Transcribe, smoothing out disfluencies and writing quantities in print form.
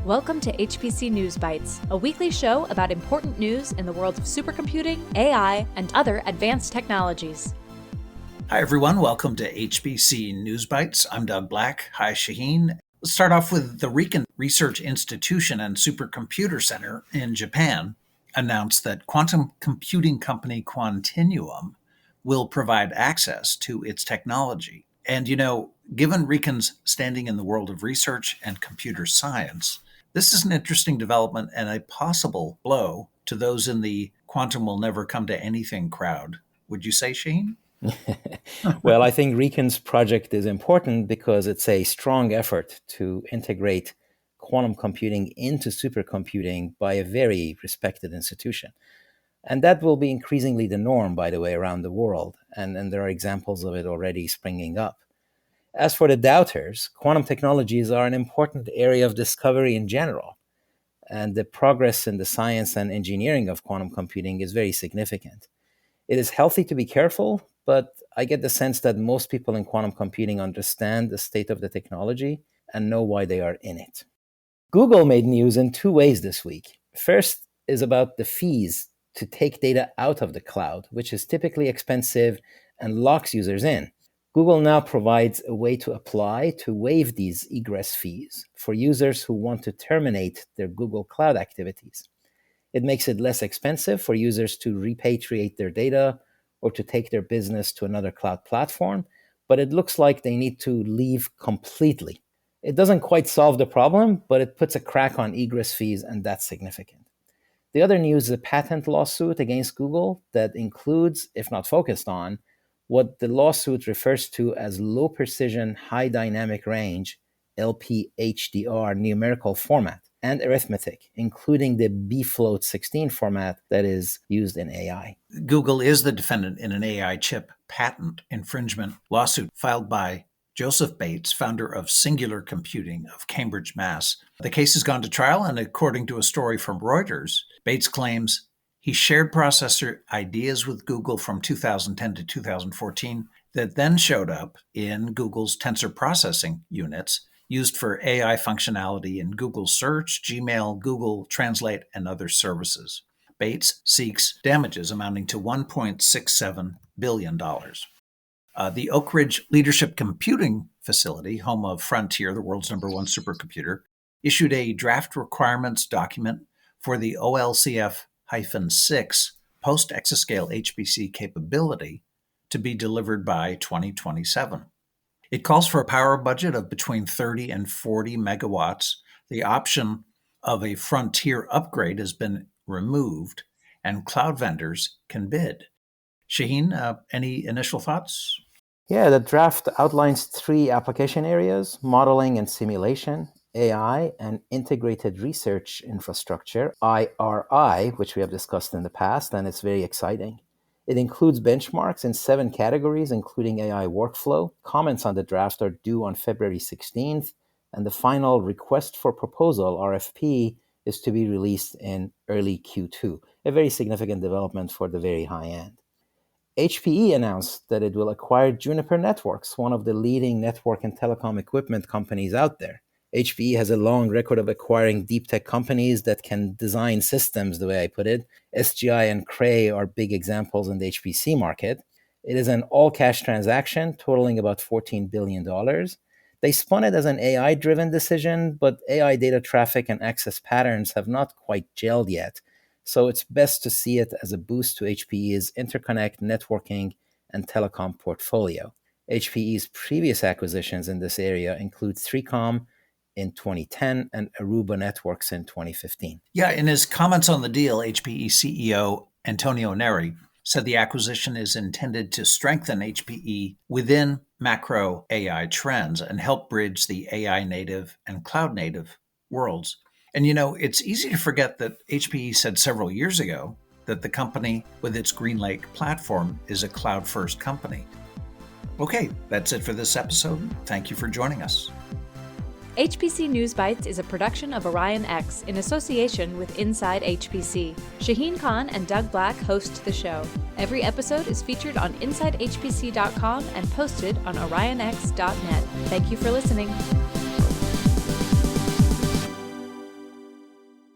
Welcome to HPC News Bytes, a weekly show about important news in the world of supercomputing, AI, and other advanced technologies. Hi, everyone. Welcome to HPC News Bytes. I'm Doug Black. Hi, Shaheen. Let's start off with the RIKEN Research Institution and Supercomputer Center in Japan announced that quantum computing company Quantinuum will provide access to its technology. And given RIKEN's standing in the world of research and computer science, this is an interesting development and a possible blow to those in the quantum will never come to anything crowd. Would you say, Shaheen? Well, I think RIKEN's project is important because it's a strong effort to integrate quantum computing into supercomputing by a very respected institution. And that will be increasingly the norm, by the way, around the world. And there are examples of it already springing up. As for the doubters, quantum technologies are an important area of discovery in general. And the progress in the science and engineering of quantum computing is very significant. It is healthy to be careful, but I get the sense that most people in quantum computing understand the state of the technology and know why they are in it. Google made news in two ways this week. First is about the fees to take data out of the cloud, which is typically expensive and locks users in. Google now provides a way to apply to waive these egress fees for users who want to terminate their Google Cloud activities. It makes it less expensive for users to repatriate their data or to take their business to another cloud platform, but it looks like they need to leave completely. It doesn't quite solve the problem, but it puts a crack on egress fees, and that's significant. The other news is a patent lawsuit against Google that includes, if not focused on, what the lawsuit refers to as low precision, high dynamic range, LPHDR numerical format, and arithmetic, including the bfloat16 format that is used in AI. Google is the defendant in an AI chip patent infringement lawsuit filed by Joseph Bates, founder of Singular Computing of Cambridge, Mass. The case has gone to trial, and according to a story from Reuters, Bates claims he shared processor ideas with Google from 2010 to 2014 that then showed up in Google's tensor processing units used for AI functionality in Google Search, Gmail, Google Translate, and other services. Bates seeks damages amounting to $1.67 billion. The Oak Ridge Leadership Computing Facility, home of Frontier, the world's #1 supercomputer, issued a draft requirements document for the OLCF-6 Post-Exascale HPC capability to be delivered by 2027. It calls for a power budget of between 30 and 40 megawatts. The option of a Frontier upgrade has been removed, and cloud vendors can bid. Shaheen, any initial thoughts? Yeah, the draft outlines 3 application areas: modeling and simulation, AI, and integrated research infrastructure, IRI, which we have discussed in the past, and it's very exciting. It includes benchmarks in 7 categories, including AI workflow. Comments on the draft are due on February 16th, and the final request for proposal, RFP, is to be released in early Q2, a very significant development for the very high end. HPE announced that it will acquire Juniper Networks, one of the leading network and telecom equipment companies out there. HPE has a long record of acquiring deep tech companies that can design systems, the way I put it. SGI and Cray are big examples in the HPC market. It is an all-cash transaction totaling about $14 billion. They spun it as an AI-driven decision, but AI data traffic and access patterns have not quite gelled yet. So it's best to see it as a boost to HPE's interconnect, networking, and telecom portfolio. HPE's previous acquisitions in this area include 3Com in 2010 and Aruba Networks in 2015. Yeah, in his comments on the deal, HPE CEO Antonio Neri said the acquisition is intended to strengthen HPE within macro AI trends and help bridge the AI native and cloud native worlds. And it's easy to forget that HPE said several years ago that the company with its GreenLake platform is a cloud-first company. Okay, that's it for this episode. Thank you for joining us. HPC News Bytes is a production of Orion X in association with Inside HPC. Shaheen Khan and Doug Black host the show. Every episode is featured on InsideHPC.com and posted on OrionX.net. Thank you for listening.